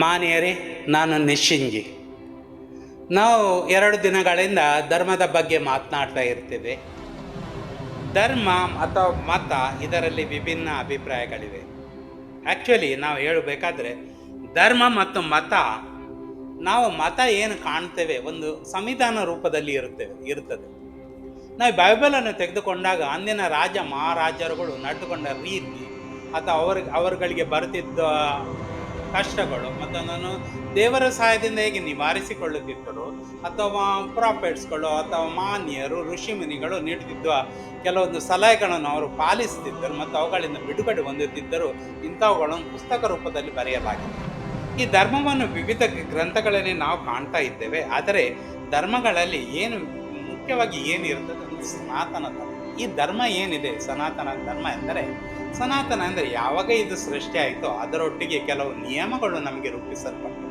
ಮಾನ್ಯರೇ, ನಾನು ನಿಶಿಂಗಿ. ನಾವು 2 ದಿನಗಳಿಂದ ಧರ್ಮದ ಬಗ್ಗೆ ಮಾತನಾಡ್ತಾ ಇರ್ತೇವೆ. ಧರ್ಮ ಅಥವಾ ಮತ, ಇದರಲ್ಲಿ ವಿಭಿನ್ನ ಅಭಿಪ್ರಾಯಗಳಿವೆ. ಆ್ಯಕ್ಚುಲಿ ನಾವು ಹೇಳಬೇಕಾದ್ರೆ ಧರ್ಮ ಮತ್ತು ಮತ, ನಾವು ಮತ ಏನು ಕಾಣ್ತೇವೆ ಒಂದು ಸಂವಿಧಾನ ರೂಪದಲ್ಲಿ ಇರ್ತದೆ. ನಾವು ಬೈಬಲನ್ನು ತೆಗೆದುಕೊಂಡಾಗ ಅಂದಿನ ರಾಜ ಮಹಾರಾಜರುಗಳು ನಡೆದುಕೊಂಡ ರೀತಿ ಅಥವಾ ಅವರುಗಳಿಗೆ ಬರುತ್ತಿದ್ದ ಕಷ್ಟಗಳು ಮತ್ತು ನಾನು ದೇವರ ಸಹಾಯದಿಂದ ಹೇಗೆ ನಿವಾರಿಸಿಕೊಳ್ಳುತ್ತಿದ್ದರು, ಅಥವಾ ಪ್ರಾಫಿಟ್ಸ್ಗಳು ಅಥವಾ ಮಾನ್ಯರು ಋಷಿಮುನಿಗಳು ನೀಡುತ್ತಿದ್ದ ಕೆಲವೊಂದು ಸಲಹೆಗಳನ್ನು ಅವರು ಪಾಲಿಸುತ್ತಿದ್ದರು ಮತ್ತು ಅವುಗಳಿಂದ ಬಿಡುಗಡೆ ಹೊಂದುತ್ತಿದ್ದರು. ಇಂಥವುಗಳನ್ನು ಪುಸ್ತಕ ರೂಪದಲ್ಲಿ ಬರೆಯಲಾಗಿದೆ. ಈ ಧರ್ಮವನ್ನು ವಿವಿಧ ಗ್ರಂಥಗಳಲ್ಲಿ ನಾವು ಕಾಣ್ತಾ ಇದ್ದೇವೆ. ಆದರೆ ಧರ್ಮಗಳಲ್ಲಿ ಮುಖ್ಯವಾಗಿ ಏನಿರ್ತದೆ ಒಂದು ಸನಾತನ ಧರ್ಮ. ಈ ಧರ್ಮ ಏನಿದೆ, ಸನಾತನ ಧರ್ಮ ಎಂದರೆ, ಸನಾತನ ಅಂದರೆ ಯಾವಾಗ ಇದು ಸೃಷ್ಟಿ ಆಯಿತೋ ಅದರೊಟ್ಟಿಗೆ ಕೆಲವು ನಿಯಮಗಳು ನಮಗೆ ರೂಪಿಸಲ್ಪಟ್ಟವು.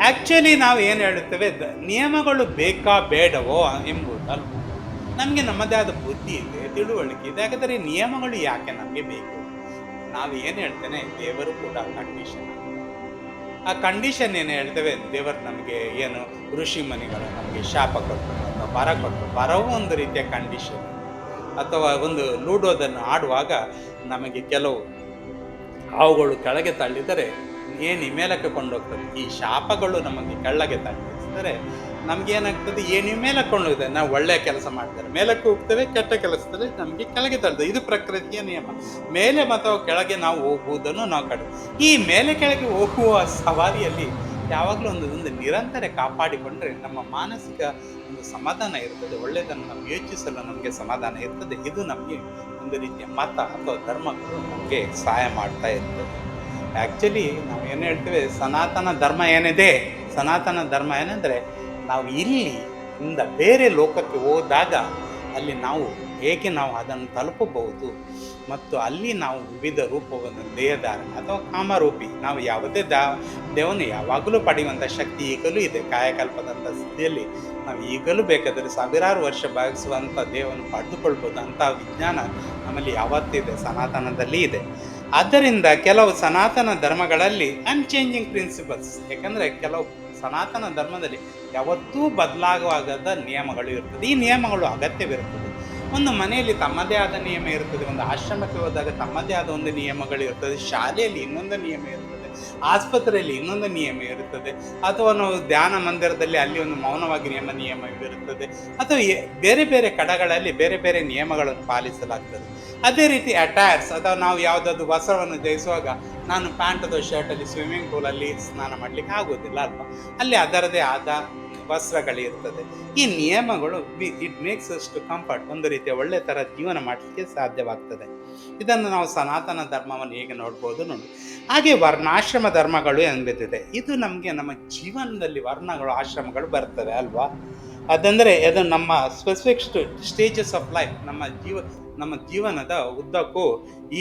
ಆ್ಯಕ್ಚುಲಿ ನಾವು ಏನು ಹೇಳುತ್ತೇವೆ, ನಿಯಮಗಳು ಬೇಕಾ ಬೇಡವೋ ಎಂಬುದಲ್ಲ. ನಮಗೆ ನಮ್ಮದೇ ಆದ ಬುದ್ಧಿ ಇದೆ, ತಿಳುವಳಿಕೆ ಇದೆ. ಹಾಗಾದರೆ ನಿಯಮಗಳು ಯಾಕೆ ನಮಗೆ ಬೇಕು? ನಾವು ಏನು ಹೇಳ್ತೇನೆ, ದೇವರು ಕೂಡ ಕಂಡೀಷನ್. ಆ ಕಂಡೀಷನ್ ಏನು ಹೇಳ್ತೇವೆ, ದೇವರು ನಮಗೆ ಏನು ಋಷಿ ಮನಿಗಳು ನಮಗೆ ಶಾಪ ಕೊಟ್ಟರು ಅಥವಾ ಬರ ಕೊಟ್ಟರು. ಬರವೂ ಒಂದು ರೀತಿಯ ಕಂಡೀಷನ್. ಅಥವಾ ಒಂದು ಲೂಡೋದನ್ನು ಆಡುವಾಗ ನಮಗೆ ಕೆಲವು ಹಾವುಗಳು ಕೆಳಗೆ ತಳ್ಳಿದರೆ ಏಣಿ ಮೇಲಕ್ಕೆ ಕೊಂಡೋಗ್ತದೆ. ಈ ಶಾಪಗಳು ನಮಗೆ ಕೆಳಗೆ ತಳ್ಳಿಸಿದರೆ ನಮಗೇನಾಗ್ತದೆ, ಏಣಿ ಮೇಲಕ್ಕೆ ಕೊಂಡೋಗ್ತದೆ. ನಾವು ಒಳ್ಳೆಯ ಕೆಲಸ ಮಾಡಿದರೆ ಮೇಲಕ್ಕೆ ಹೋಗ್ತೇವೆ, ಕೆಟ್ಟ ಕೆಲಸದಲ್ಲಿ ನಮಗೆ ಕೆಳಗೆ ತಳ್ತದೆ. ಇದು ಪ್ರಕೃತಿಯ ನಿಯಮ. ಮೇಲೆ ಮತ್ತು ಕೆಳಗೆ ನಾವು ಹೋಗುವುದನ್ನು ನಾವು ಕಡೆ ಈ ಮೇಲೆ ಕೆಳಗೆ ಹೋಗುವ ಸವಾರಿಯಲ್ಲಿ ಯಾವಾಗಲೂ ಒಂದು ನಿರಂತರ ಕಾಪಾಡಿಕೊಂಡ್ರೆ ನಮ್ಮ ಮಾನಸಿಕ ಒಂದು ಸಮಾಧಾನ ಇರ್ತದೆ. ಒಳ್ಳೆಯದನ್ನು ನಾವು ಯೋಚಿಸಲು ನಮಗೆ ಸಮಾಧಾನ ಇರ್ತದೆ. ಇದು ನಮಗೆ ಒಂದು ರೀತಿಯ ಮತ ಅಥವಾ ಧರ್ಮಗಳು ನಮಗೆ ಸಹಾಯ ಮಾಡ್ತಾ ಇರ್ತದೆ. ಆ್ಯಕ್ಚುಲಿ ನಾವು ಏನು ಹೇಳ್ತೇವೆ, ಸನಾತನ ಧರ್ಮ ಏನಿದೆ, ಸನಾತನ ಧರ್ಮ ಏನೆಂದರೆ, ನಾವು ಇಲ್ಲಿಂದ ಬೇರೆ ಲೋಕಕ್ಕೆ ಹೋದಾಗ ಅಲ್ಲಿ ನಾವು ಹೇಗೆ ನಾವು ಅದನ್ನು ತಲುಪಬಹುದು ಮತ್ತು ಅಲ್ಲಿ ನಾವು ವಿವಿಧ ರೂಪವನ್ನು ದೇಹಧಾರಣೆ ಅಥವಾ ಕಾಮರೂಪಿ ನಾವು ಯಾವುದೇ ದೇವನು ಯಾವಾಗಲೂ ಪಡೆಯುವಂಥ ಶಕ್ತಿ ಈಗಲೂ ಇದೆ. ಕಾಯಕಲ್ಪದಂಥ ಸ್ಥಿತಿಯಲ್ಲಿ ನಾವು ಈಗಲೂ ಬೇಕಾದರೆ ಸಾವಿರಾರು ವರ್ಷ ಭಾಗಿಸುವಂಥ ದೇವವನ್ನು ಪಡೆದುಕೊಳ್ಬೋದು. ಅಂಥ ವಿಜ್ಞಾನ ನಮ್ಮಲ್ಲಿ ಯಾವತ್ತಿದೆ, ಸನಾತನದಲ್ಲಿ ಇದೆ. ಆದ್ದರಿಂದ ಕೆಲವು ಸನಾತನ ಧರ್ಮಗಳಲ್ಲಿ ಅನ್ಚೇಂಜಿಂಗ್ ಪ್ರಿನ್ಸಿಪಲ್ಸ್, ಯಾಕಂದರೆ ಕೆಲವು ಸನಾತನ ಧರ್ಮದಲ್ಲಿ ಯಾವತ್ತೂ ಬದಲಾಗುವಾಗದ ನಿಯಮಗಳು ಇರ್ತದೆ. ಈ ನಿಯಮಗಳು ಅಗತ್ಯವಿರುತ್ತದೆ. ಒಂದು ಮನೆಯಲ್ಲಿ ತಮ್ಮದೇ ಆದ ನಿಯಮ ಇರ್ತದೆ, ಒಂದು ಆಶ್ರಮಕ್ಕೆ ಹೋದಾಗ ತಮ್ಮದೇ ಆದ ಒಂದು ನಿಯಮಗಳು ಇರ್ತದೆ, ಶಾಲೆಯಲ್ಲಿ ಇನ್ನೊಂದು ನಿಯಮ ಇರ್ತದೆ, ಆಸ್ಪತ್ರೆಯಲ್ಲಿ ಇನ್ನೊಂದು ನಿಯಮ ಇರುತ್ತದೆ, ಅಥವಾ ನಾವು ಧ್ಯಾನ ಮಂದಿರದಲ್ಲಿ ಅಲ್ಲಿ ಒಂದು ಮೌನವಾಗಿ ನಿಯಮವಿರುತ್ತದೆ, ಅಥವಾ ಬೇರೆ ಬೇರೆ ಕಡೆಗಳಲ್ಲಿ ಬೇರೆ ಬೇರೆ ನಿಯಮಗಳನ್ನು ಪಾಲಿಸಲಾಗ್ತದೆ. ಅದೇ ರೀತಿ ಅಟೈರ್ಸ್, ಅಥವಾ ನಾವು ಯಾವುದಾದ್ರು ವಸ್ತ್ರವನ್ನು ಧರಿಸುವಾಗ ನಾನು ಪ್ಯಾಂಟ್ ಅಥವಾ ಶರ್ಟಲ್ಲಿ ಸ್ವಿಮ್ಮಿಂಗ್ ಪೂಲಲ್ಲಿ ಸ್ನಾನ ಮಾಡಲಿಕ್ಕೆ ಆಗೋದಿಲ್ಲ ಅಲ್ವಾ, ಅಲ್ಲಿ ಅದರದೇ ಆದ ವಸ್ತ್ರಗಳಿರ್ತದೆ. ಈ ನಿಯಮಗಳು it makes us to comfort, ಒಂದು ರೀತಿಯ ಒಳ್ಳೆ ಥರ ಜೀವನ ಮಾಡಲಿಕ್ಕೆ ಸಾಧ್ಯವಾಗ್ತದೆ. ಇದನ್ನು ನಾವು ಸನಾತನ ಧರ್ಮವನ್ನು ಹೇಗೆ ನೋಡ್ಬೋದು ನೋಡಿ. ಹಾಗೆ ವರ್ಣಾಶ್ರಮ ಧರ್ಮಗಳು ಎಂಬಿದೆ. ಇದು ನಮಗೆ ನಮ್ಮ ಜೀವನದಲ್ಲಿ ವರ್ಣಗಳು ಆಶ್ರಮಗಳು ಬರ್ತವೆ ಅಲ್ವಾ. ಅದಂದರೆ ಅದು ನಮ್ಮ ಸ್ಪೆಸಿಫಿಕ್ ಸ್ಟೇಜಸ್ ಆಫ್ ಲೈಫ್, ನಮ್ಮ ಜೀವನದ ಉದ್ದಕ್ಕೂ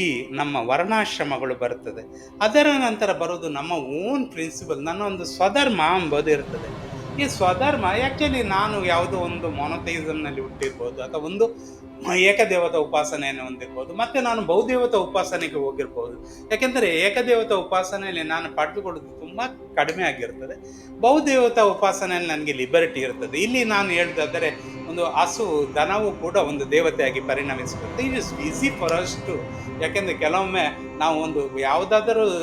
ಈ ನಮ್ಮ ವರ್ಣಾಶ್ರಮಗಳು ಬರ್ತದೆ. ಅದರ ನಂತರ ಬರೋದು ನಮ್ಮ ಓನ್ ಪ್ರಿನ್ಸಿಪಲ್, ನನ್ನ ಒಂದು ಸ್ವಧರ್ಮ ಎಂಬುದು ಇರ್ತದೆ. ಈ ಸ್ವಧರ್ಮ ಆ್ಯಕ್ಚುಲಿ ನಾನು ಯಾವುದೋ ಒಂದು ಮೊನೊಥೈಸಮ್ನಲ್ಲಿ ಹುಟ್ಟಿರ್ಬೋದು, ಅಥವಾ ಒಂದು ಏಕದೇವತಾ ಉಪಾಸನೆಯನ್ನು ಹೊಂದಿರ್ಬೋದು, ಮತ್ತು ನಾನು ಬಹುದೇವತಾ ಉಪಾಸನೆಗೆ ಹೋಗಿರ್ಬೋದು. ಯಾಕೆಂದರೆ ಏಕದೇವತಾ ಉಪಾಸನೆಯಲ್ಲಿ ನಾನು ಪಡೆದುಕೊಳ್ಳೋದು ತುಂಬ ಕಡಿಮೆ ಆಗಿರ್ತದೆ. ಬಹುದೇವತಾ ಉಪಾಸನೆಯಲ್ಲಿ ನನಗೆ ಲಿಬರ್ಟಿ ಇರ್ತದೆ. ಇಲ್ಲಿ ನಾನು ಹೇಳಿದಾದರೆ ಒಂದು ಹಸು, ದನವೂ ಕೂಡ ಒಂದು ದೇವತೆಯಾಗಿ ಪರಿಣಮಿಸುತ್ತೆ. It is easy for us to, ಯಾಕೆಂದರೆ ಕೆಲವೊಮ್ಮೆ ನಾವು ಒಂದು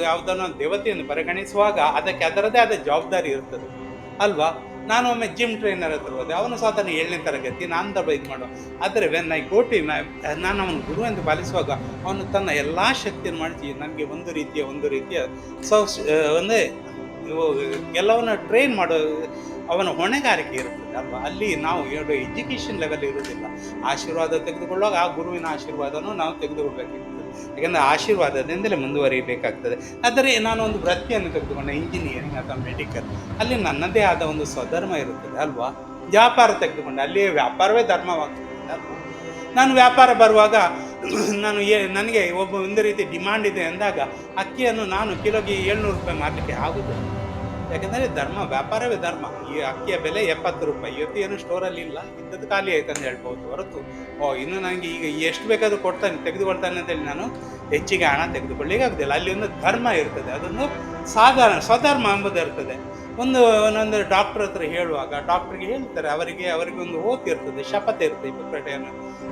ಯಾವುದನ್ನು ದೇವತೆಯನ್ನು ಪರಿಗಣಿಸುವಾಗ ಅದಕ್ಕೆ ಅದರದೇ ಆದ ಜವಾಬ್ದಾರಿ ಇರ್ತದೆ ಅಲ್ವಾ. ನಾನು ಒಮ್ಮೆ ಜಿಮ್ ಟ್ರೈನರ್ ಹತ್ರ ಹೋದೆ. ಅವನು ಸಹ 7ನೇ ತರಗತಿ, ನಾನು ಇದು ಮಾಡೋ. ಆದರೆ ವೆನ್ ಐ ಗೋಟಿ ನಾನು ಅವನು ಗುರು ಎಂದು ಪಾಲಿಸುವಾಗ ಅವನು ತನ್ನ ಎಲ್ಲ ಶಕ್ತಿಯನ್ನು ಮಾಡಿಸಿ ನನಗೆ ಒಂದು ರೀತಿಯ ಒಂದೇ ಎಲ್ಲವನ್ನ ಟ್ರೈನ್ ಮಾಡೋ ಅವನ ಹೊಣೆಗಾರಿಕೆ ಇರ್ತದೆ ಅಲ್ವಾ. ಅಲ್ಲಿ ನಾವು ಎಜುಕೇಷನ್ ಲೆವೆಲ್ ಇರೋದಿಲ್ಲ. ಆಶೀರ್ವಾದ ತೆಗೆದುಕೊಳ್ಳುವಾಗ ಆ ಗುರುವಿನ ಆಶೀರ್ವಾದನೂ ನಾವು ತೆಗೆದುಕೊಳ್ಬೇಕಿರ್ತದೆ. ಯಾಕೆಂದರೆ ಆಶೀರ್ವಾದದಿಂದಲೇ ಮುಂದುವರಿಯಬೇಕಾಗ್ತದೆ. ಆದರೆ ನಾನು ಒಂದು ವೃತ್ತಿಯನ್ನು ತೆಗೆದುಕೊಂಡೆ, ಇಂಜಿನಿಯರಿಂಗ್ ಅಥವಾ ಮೆಡಿಕಲ್, ಅಲ್ಲಿ ನನ್ನದೇ ಆದ ಒಂದು ಸ್ವಧರ್ಮ ಇರುತ್ತದೆ ಅಲ್ವಾ. ವ್ಯಾಪಾರ ತೆಗೆದುಕೊಂಡೆ, ಅಲ್ಲಿ ವ್ಯಾಪಾರವೇ ಧರ್ಮವಾಗ್ತದೆ ಅಲ್ವಾ. ನಾನು ವ್ಯಾಪಾರ ಬರುವಾಗ ನನಗೆ ಒಂದು ರೀತಿ ಡಿಮಾಂಡ್ ಇದೆ ಅಂದಾಗ ಅಕ್ಕಿಯನ್ನು ನಾನು ಕಿಲೋಗೆ 700 ರೂಪಾಯಿ ಮಾರಲಿಕ್ಕೆ ಆಗುವುದಿಲ್ಲ. ಯಾಕಂದರೆ ಧರ್ಮ ವ್ಯಾಪಾರವೇ ಧರ್ಮ. ಈ ಅಕ್ಕಿಯ ಬೆಲೆ 70 ರೂಪಾಯಿ, ಇವತ್ತು ಏನು ಸ್ಟೋರಲ್ಲಿ ಇಲ್ಲ, ಇದ್ದದ್ದು ಖಾಲಿ ಆಯ್ತು ಅಂತ ಹೇಳ್ಬೋದು ಹೊರತು ಇನ್ನು ನನಗೆ ಈಗ ಎಷ್ಟು ಬೇಕಾದರೂ ತೆಗೆದುಕೊಳ್ತಾನೆ ಅಂತೇಳಿ ನಾನು ಹೆಚ್ಚಿಗೆ ಹಣ ತೆಗೆದುಕೊಳ್ಳಿಕ್ಕೆ ಆಗೋದಿಲ್ಲ. ಅಲ್ಲಿ ಒಂದು ಧರ್ಮ ಇರ್ತದೆ, ಅದೊಂದು ಸ್ವಧರ್ಮ ಎಂಬುದು ಇರ್ತದೆ. ಒಂದೊಂದು ಡಾಕ್ಟರ್ ಹತ್ರ ಹೇಳುವಾಗ ಡಾಕ್ಟ್ರಿಗೆ ಹೇಳ್ತಾರೆ, ಅವರಿಗೊಂದು ಓತ್ ಇರ್ತದೆ, ಶಪಥ ಇರ್ತದೆ ಹಿಪ್ಪೋಕ್ರೇಟನ್ನು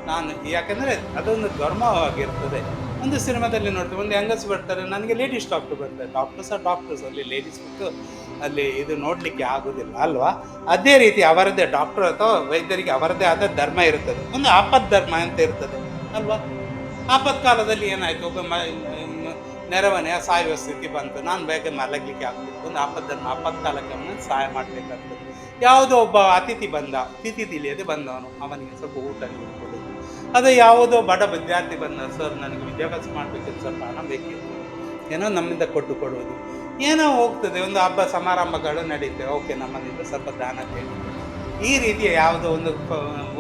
ನಾನು, ಯಾಕಂದರೆ ಅದೊಂದು ಧರ್ಮವಾಗಿರ್ತದೆ. ಒಂದು ಸಿನಿಮಾದಲ್ಲಿ ನೋಡ್ತೀವಿ, ಒಂದು ಹೆಂಗಸು ಬರ್ತಾರೆ, ನನಗೆ ಲೇಡೀಸ್ ಡಾಕ್ಟರ್ ಬರ್ತಾರೆ, ಡಾಕ್ಟರ್ಸ್ ಅಲ್ಲಿ ಲೇಡೀಸ್ ಬಿಟ್ಟು ಅಲ್ಲಿ ಇದು ನೋಡಲಿಕ್ಕೆ ಆಗೋದಿಲ್ಲ ಅಲ್ವಾ. ಅದೇ ರೀತಿ ಅವರದ್ದೇ ಡಾಕ್ಟರ್ ಅಥವಾ ವೈದ್ಯರಿಗೆ ಅವರದ್ದೇ ಆದ ಧರ್ಮ ಇರ್ತದೆ, ಒಂದು ಆಪತ್ ಧರ್ಮ ಅಂತ ಇರ್ತದೆ ಅಲ್ವಾ. ಆಪತ್ಕಾಲದಲ್ಲಿ ಏನಾಯಿತು, ಒಬ್ಬ ನೆರವನೆ ಸಾಯುವ ಸ್ಥಿತಿ ಬಂತು, ನಾನು ಬೇಗ ಮಲಗಲಿಕ್ಕೆ ಆಗ್ತದೆ, ಒಂದು ಆಪತ್ಕಾಲಕ್ಕೆ ಅವನು ಸಹಾಯ ಮಾಡಬೇಕಾಗ್ತದೆ. ಯಾವುದೋ ಒಬ್ಬ ತಿಥಿ ತಿಳಿಯದೆ ಬಂದವನು, ಅವನಿಗೆ ಸ್ವಲ್ಪ ಊಟ ಕೊಡೋದು. ಅದೇ ಯಾವುದೋ ಬಡ ವಿದ್ಯಾರ್ಥಿ ಬಂದ, ಸರ್ ನನಗೆ ವಿದ್ಯಾಭ್ಯಾಸ ಮಾಡಬೇಕಿತ್ತು, ಸ್ವಲ್ಪ ಹಣ ಬೇಕಿತ್ತು, ಏನೋ ನಮ್ಮಿಂದ ಕೊಡುವುದು, ಏನೋ ಹೋಗ್ತದೆ. ಒಂದು ಹಬ್ಬ ಸಮಾರಂಭಗಳು ನಡೀತವೆ, ಓಕೆ ನಮ್ಮಲ್ಲಿಂದ ಸ್ವಲ್ಪ ದಾನ ಕೇಳಿ, ಈ ರೀತಿಯ ಯಾವುದೋ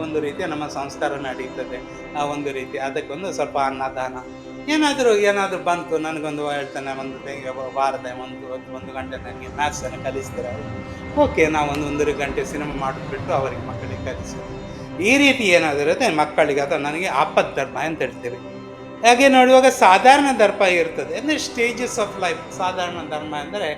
ಒಂದು ರೀತಿಯ ನಮ್ಮ ಸಂಸ್ಕಾರ ನಡೀತದೆ. ಆ ಒಂದು ರೀತಿ ಅದಕ್ಕೊಂದು ಸ್ವಲ್ಪ ಅನ್ನದಾನ ಏನಾದರೂ ಬಂತು, ನನಗೊಂದು ಹೇಳ್ತಾನೆ, ವಾರದ ಒಂದು ಗಂಟೆ ನನಗೆ ಮ್ಯಾಥ್ಸನ್ನು ಕಲಿಸ್ತಾರೆ ಅವರು, ಓಕೆ ನಾವು ಒಂದು ಗಂಟೆ ಸಿನಿಮಾ ಮಾಡಿಬಿಟ್ಟು ಅವರಿಗೆ ಮಕ್ಕಳಿಗೆ ಕಲಿಸೋದು. ಈ ರೀತಿ ಏನಾದರೂ ಇರುತ್ತೆ ಮಕ್ಕಳಿಗೆ, ಅಥವಾ ನನಗೆ ಆಪತ್ ಧರ್ಮ ಅಂತ ಹೇಳ್ತೇವೆ. ಹಾಗೆ ನೋಡುವಾಗ ಸಾಧಾರಣ ಧರ್ಮ ಇರ್ತದೆ, ಅಂದರೆ ಸ್ಟೇಜಸ್ ಆಫ್ ಲೈಫ್. ಸಾಧಾರಣ ಧರ್ಮ ಅಂದರೆ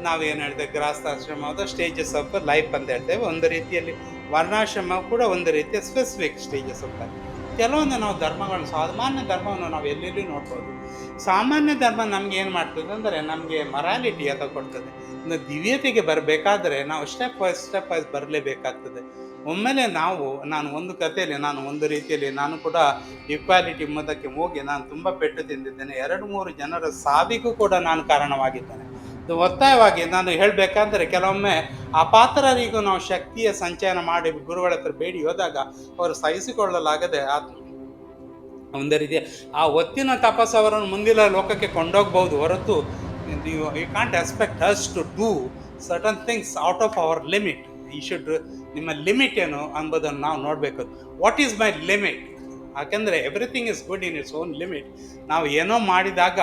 ನಾವೇನು ಹೇಳ್ತೇವೆ, ಗೃಹಸ್ಥಾಶ್ರಮ ಅಥವಾ ಸ್ಟೇಜಸ್ ಆಫ್ ಲೈಫ್ ಅಂತ ಹೇಳ್ತೇವೆ. ಒಂದು ರೀತಿಯಲ್ಲಿ ವರ್ಣಾಶ್ರಮ ಕೂಡ ಒಂದು ರೀತಿಯ ಸ್ಪೆಸಿಫಿಕ್ ಸ್ಟೇಜಸ್ ಆಫ್ ಲೈಫ್. ಕೆಲವೊಂದು ನಾವು ಸಾಮಾನ್ಯ ಧರ್ಮವನ್ನು ನಾವು ಎಲ್ಲೆಲ್ಲಿ ನೋಡ್ಬೋದು. ಸಾಮಾನ್ಯ ಧರ್ಮ ನಮ್ಗೆ ಏನು ಮಾಡ್ತದೆ ಅಂದರೆ ನಮಗೆ ಮೊರಾಲಿಟಿ ಅಥವಾ ಕೊಡ್ತದೆ. ಇನ್ನು ದಿವ್ಯತೆಗೆ ಬರಬೇಕಾದ್ರೆ ನಾವು ಸ್ಟೆಪ್ ವೈಸ್ ಬರಲೇಬೇಕಾಗ್ತದೆ. ಒಮ್ಮೆಲೆ ನಾನು ಒಂದು ಕಥೆಯಲ್ಲಿ, ಒಂದು ರೀತಿಯಲ್ಲಿ ನಾನು ಕೂಡ ಈಕ್ವಾಲಿಟಿ ಎಂಬುದಕ್ಕೆ ಹೋಗಿ ನಾನು ತುಂಬ ಪೆಟ್ಟು ತಿಂದಿದ್ದೇನೆ. 2-3 ಜನರ ಸಾವಿಗೂ ಕೂಡ ನಾನು ಕಾರಣವಾಗಿದ್ದೇನೆ. ಒತ್ತಾಯವಾಗಿ ನಾನು ಹೇಳಬೇಕಾದ್ರೆ ಕೆಲವೊಮ್ಮೆ ಅಪಾತ್ರರಿಗೂ ನಾವು ಶಕ್ತಿಯ ಸಂಚಯನ ಮಾಡಿ ಗುರುಗಳ ಹತ್ರ ಬೇಡಿ ಹೋದಾಗ ಅವರು ಸಹಿಸಿಕೊಳ್ಳಲಾಗದೆ ಒಂದು ರೀತಿಯ ಆ ಒತ್ತಿನ ತಪಸ್ಸು ಅವರನ್ನು ಮುಂದಿನ ಲೋಕಕ್ಕೆ ಕೊಂಡೋಗ್ಬೋದು ಹೊರತು you can't expect us to do certain things out of our limit. ಈ ಶುಡ್, ನಿಮ್ಮ ಲಿಮಿಟ್ ಏನು ಅಂಬೋದನ್ನು ನಾವು ನೋಡಬೇಕು. What is my limit? ಯಾಕೆಂದರೆ everything is good in its own limit. ನಾವು ಏನೋ ಮಾಡಿದಾಗ,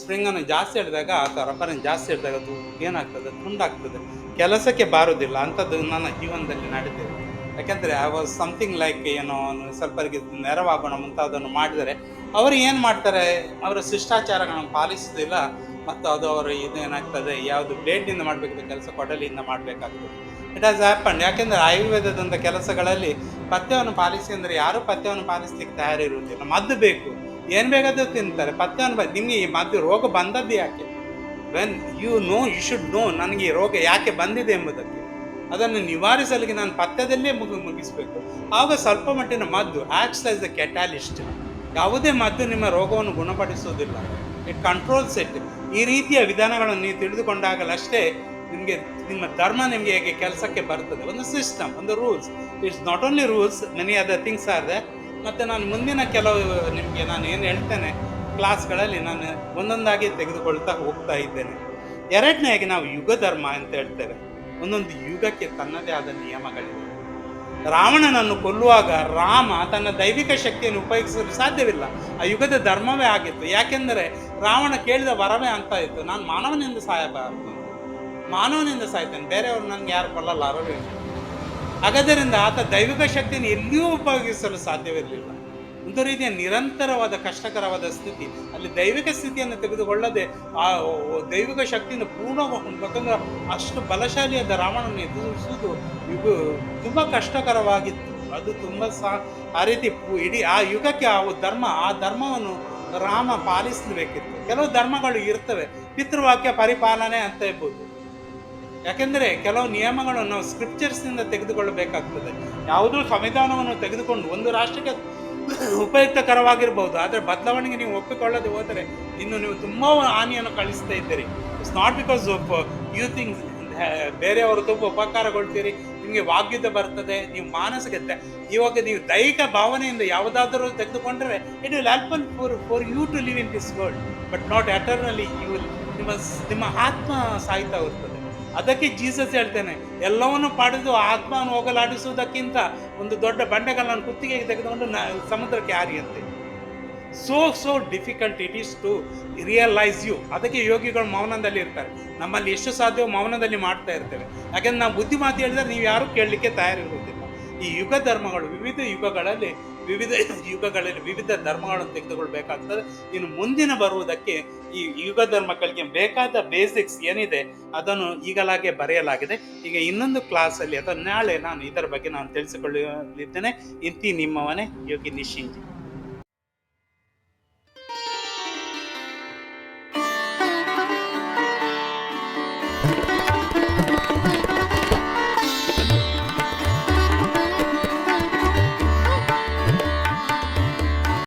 ಸ್ಪ್ರಿಂಗನ್ನು ಜಾಸ್ತಿ ಹಿಡಿದಾಗ ಅಥವಾ ರಬ್ಬರನ್ನು ಜಾಸ್ತಿ ಹಿಡಿದಾಗ ಅದು ಏನಾಗ್ತದೆ, ತುಂಡಾಗ್ತದೆ, ಕೆಲಸಕ್ಕೆ ಬಾರೋದಿಲ್ಲ. ಅಂಥದ್ದು ನನ್ನ ಜೀವನದಲ್ಲಿ ನಡೀತಿದೆ. ಯಾಕೆಂದರೆ ಐ ವಾಸ್ ಸಮಥಿಂಗ್ ಲೈಕ್ ಸ್ವಲ್ಪರಿಗೆ ನೆರವಾಗೋಣ ಮುಂತಾದನ್ನು ಮಾಡಿದರೆ ಅವರು ಏನು ಮಾಡ್ತಾರೆ, ಅವರ ಶಿಷ್ಟಾಚಾರಗಳನ್ನು ಪಾಲಿಸೋದಿಲ್ಲ. ಮತ್ತು ಅದು ಅವರು ಇದೇನಾಗ್ತದೆ, ಯಾವುದು ಬ್ಲೇಡ್ನಿಂದ ಮಾಡಬೇಕಿದ್ದ ಕೆಲಸ ಕೊಡಲಿಯಿಂದ ಮಾಡಬೇಕಾಗ್ತದೆ. It has happened. ಯಾಕೆಂದರೆ ಆಯುರ್ವೇದದಂಥ ಕೆಲಸಗಳಲ್ಲಿ ಪಥ್ಯವನ್ನು ಪಾಲಿಸಿ ಅಂದರೆ ಯಾರೂ ಪಥ್ಯವನ್ನು ಪಾಲಿಸ್ಲಿಕ್ಕೆ ತಯಾರಿರುವುದಿಲ್ಲ. ಮದ್ದು ಬೇಕು, ಏನು ಬೇಕಾದರೂ ತಿಂತಾರೆ. ಪಥ್ಯವನ್ನು ನಿಮಗೆ ಈ ಮದ್ದು ರೋಗ ಬಂದದ್ದು ಯಾಕೆ? ವೆನ್ ಯು ಶುಡ್ ನೋ ನನಗೆ ಈ ರೋಗ ಯಾಕೆ ಬಂದಿದೆ ಎಂಬುದಕ್ಕೆ, ಅದನ್ನು ನಿವಾರಿಸಲಿಕ್ಕೆ ನಾನು ಪಥ್ಯದಲ್ಲೇ ಮುಗಿಸಬೇಕು. ಆವಾಗ ಸ್ವಲ್ಪ ಮಟ್ಟಿನ ಮದ್ದು ಆಕ್ಟ್ಸ್ ಆಸ್ ದ ಕೆಟಾಲಿಸ್ಟ್. ಯಾವುದೇ ಮದ್ದು ನಿಮ್ಮ ರೋಗವನ್ನು ಗುಣಪಡಿಸುವುದಿಲ್ಲ, ಇಟ್ ಕಂಟ್ರೋಲ್ಸ್ ಇಟ್. ಈ ರೀತಿಯ ವಿಧಾನಗಳನ್ನು ನೀವು ತಿಳಿದುಕೊಂಡಾಗಲಷ್ಟೇ ನಿಮಗೆ ನಿಮ್ಮ ಧರ್ಮ ನಿಮಗೆ ಹೇಗೆ ಕೆಲಸಕ್ಕೆ ಬರ್ತದೆ. ಒಂದು ಸಿಸ್ಟಮ್, ಒಂದು rules. It's not only rules, many other things are there. ಮತ್ತು ನಾನು ಮುಂದಿನ ಕೆಲವು ನಿಮಗೆ ನಾನು ಏನು ಹೇಳ್ತೇನೆ ಕ್ಲಾಸ್ಗಳಲ್ಲಿ ನಾನು ಒಂದೊಂದಾಗಿ ತೆಗೆದುಕೊಳ್ತಾ ಹೋಗ್ತಾ ಇದ್ದೇನೆ. ಎರಡನೇಯಾಗಿ ನಾವು ಯುಗ ಧರ್ಮ ಅಂತ ಹೇಳ್ತೇವೆ. ಒಂದೊಂದು ಯುಗಕ್ಕೆ ತನ್ನದೇ ಆದ ನಿಯಮಗಳಿವೆ. ರಾವಣನನ್ನು ಕೊಲ್ಲುವಾಗ ರಾಮ ತನ್ನ ದೈವಿಕ ಶಕ್ತಿಯನ್ನು ಉಪಯೋಗಿಸಲು ಸಾಧ್ಯವಿಲ್ಲ. ಆ ಯುಗದ ಧರ್ಮವೇ ಆಗಿತ್ತು. ಯಾಕೆಂದರೆ ರಾವಣ ಕೇಳಿದ ವರವೇ ಅಂತ ಇತ್ತು, ನಾನು ಮಾನವನಿಂದ ಸಾಯ್ತೇನೆ, ಬೇರೆಯವರು ನನಗೆ ಯಾರು ಕೊಲ್ಲಲಾರರು. ಹಾಗಾದ್ದರಿಂದ ಆತ ದೈವಿಕ ಶಕ್ತಿಯನ್ನು ಎಲ್ಲಿಯೂ ಉಪಯೋಗಿಸಲು ಸಾಧ್ಯವಿರಲಿಲ್ಲ. ಒಂದು ರೀತಿಯ ನಿರಂತರವಾದ ಕಷ್ಟಕರವಾದ ಸ್ಥಿತಿ. ಅಲ್ಲಿ ದೈವಿಕ ಸ್ಥಿತಿಯನ್ನು ತೆಗೆದುಕೊಳ್ಳದೆ ಆ ದೈವಿಕ ಶಕ್ತಿಯಿಂದ ಪೂರ್ಣಗೊಳ್ಳಬೇಕಂದ್ರೆ ಅಷ್ಟು ಬಲಶಾಲಿಯಾದ ರಾವಣನ ಎದುರಿಸುವುದು ತುಂಬ ಕಷ್ಟಕರವಾಗಿತ್ತು. ಅದು ತುಂಬ ಆ ರೀತಿ ಇಡೀ ಆ ಯುಗಕ್ಕೆ ಆ ಧರ್ಮವನ್ನು ರಾಮ ಪಾಲಿಸಬೇಕಿತ್ತು. ಕೆಲವು ಧರ್ಮಗಳು ಇರ್ತವೆ, ಪಿತೃವಾಕ್ಯ ಪರಿಪಾಲನೆ ಅಂತ ಇರ್ಬೋದು. ಯಾಕೆಂದರೆ ಕೆಲವು ನಿಯಮಗಳನ್ನು ನಾವು ಸ್ಕ್ರಿಪ್ಚರ್ಸ್ನಿಂದ ತೆಗೆದುಕೊಳ್ಳಬೇಕಾಗ್ತದೆ. ಯಾವುದೋ ಸಂವಿಧಾನವನ್ನು ತೆಗೆದುಕೊಂಡು ಒಂದು ರಾಷ್ಟ್ರಕ್ಕೆ ಉಪಯುಕ್ತಕರವಾಗಿರ್ಬೋದು, ಆದರೆ ಬದಲಾವಣೆಗೆ ನೀವು ಒಪ್ಪಿಕೊಳ್ಳದೆ ಹೋದರೆ ಇನ್ನು ನೀವು ತುಂಬ ಹಾನಿಯನ್ನು ಕಳಿಸ್ತಾ ಇದ್ದೀರಿ. It's not because of you things ಬೇರೆಯವರು ತುಂಬ ಉಪಕಾರಗೊಳ್ತೀರಿ, ನಿಮಗೆ ವಾಗ್ಯುದ್ಧ ಬರ್ತದೆ, ನೀವು ಮಾನಸಿಕ ಇವಾಗ ನೀವು ದೈಹಿಕ ಭಾವನೆಯಿಂದ ಯಾವುದಾದರೂ ತೆಗೆದುಕೊಂಡ್ರೆ it will helpful for you to live in this world, but not eternally. You will ನಿಮ್ಮ ಆತ್ಮ ಸಾಯ್ತಾ ಇರ್ತದೆ. ಅದಕ್ಕೆ ಜೀಸಸ್ ಹೇಳ್ತೇನೆ, ಎಲ್ಲವನ್ನು ಪಡೆದು ಆತ್ಮವನ್ನು ಹೋಗಲಾಡಿಸುವುದಕ್ಕಿಂತ ಒಂದು ದೊಡ್ಡ ಬಂಡೆಗಳನ್ನು ಕುತ್ತಿಗೆಗೆ ತೆಗೆದುಕೊಂಡು ಸಮುದ್ರಕ್ಕೆ ಹಾರಿಯಂತೆ. So difficult it is to realise you. ಅದಕ್ಕೆ ಯೋಗಿಗಳು ಮೌನದಲ್ಲಿ ಇರ್ತಾರೆ. ನಮ್ಮಲ್ಲಿ ಎಷ್ಟು ಸಾಧ್ಯವೋ ಮೌನದಲ್ಲಿ ಮಾಡ್ತಾ ಇರ್ತೇವೆ. ಯಾಕೆಂದ್ರೆ ನಾವು ಬುದ್ಧಿ ಮಾತು ಹೇಳಿದ್ರೆ ನೀವು ಯಾರು ಕೇಳಲಿಕ್ಕೆ ತಯಾರಿರುವುದಿಲ್ಲ. ಈ ಯುಗ ಧರ್ಮಗಳು ವಿವಿಧ ಯುಗಗಳಲ್ಲಿ ವಿವಿಧ ಧರ್ಮಗಳನ್ನು ತೆಗೆದುಕೊಳ್ಬೇಕಾಗ್ತದೆ. ಇನ್ನು ಮುಂದಿನ ಬರುವುದಕ್ಕೆ ಈ ಯುಗ ಧರ್ಮಗಳಿಗೆ ಬೇಕಾದ ಬೇಸಿಕ್ಸ್ ಏನಿದೆ ಅದನ್ನು ಈಗಲಾಗೆ ಬರೆಯಲಾಗಿದೆ. ಈಗ ಇನ್ನೊಂದು ಕ್ಲಾಸಲ್ಲಿ ಅಥವಾ ನಾಳೆ ನಾನು ಇದರ ಬಗ್ಗೆ ನಾನು ತಿಳಿಸಿಕೊಳ್ಳಲಿದ್ದೇನೆ. ಇಂತಿ ನಿಮ್ಮವನೇ ಯೋಗಿ ನಿಶಿಂಜಿ.